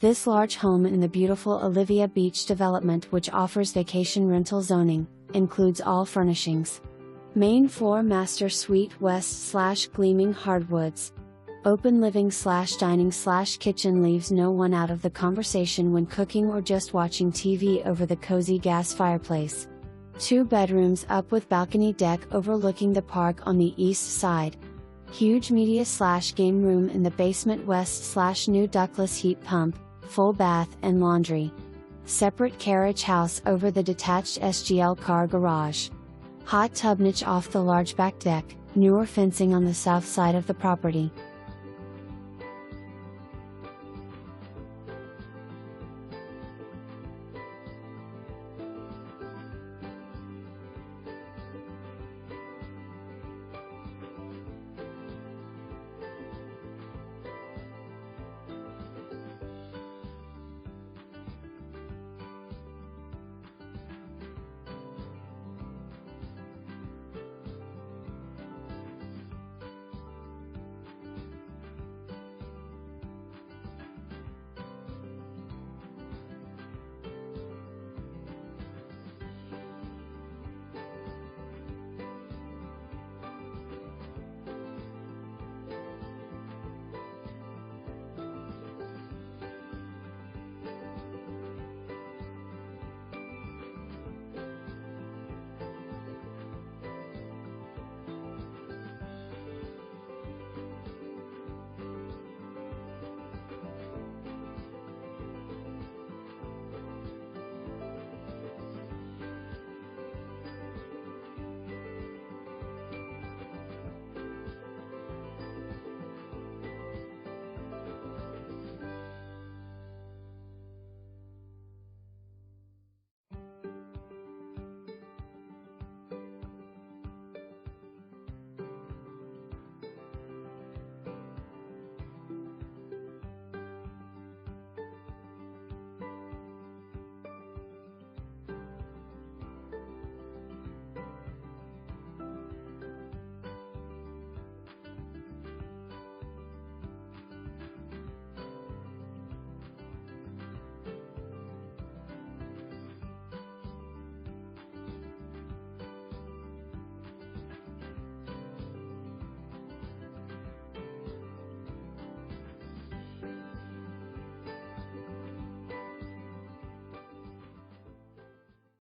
This large home in the beautiful Olivia Beach development, which offers vacation rental zoning, includes all furnishings. Main floor master suite west/gleaming hardwoods. Open living/dining/kitchen leaves no one out of the conversation when cooking or just watching TV over the cozy gas fireplace. 2 bedrooms up with balcony deck overlooking the park on the east side. Huge media/game room in the basement west/new ductless heat pump, full bath and laundry. Separate carriage house over the detached SGL car garage. Hot tub niche off the large back deck, newer fencing on the south side of the property.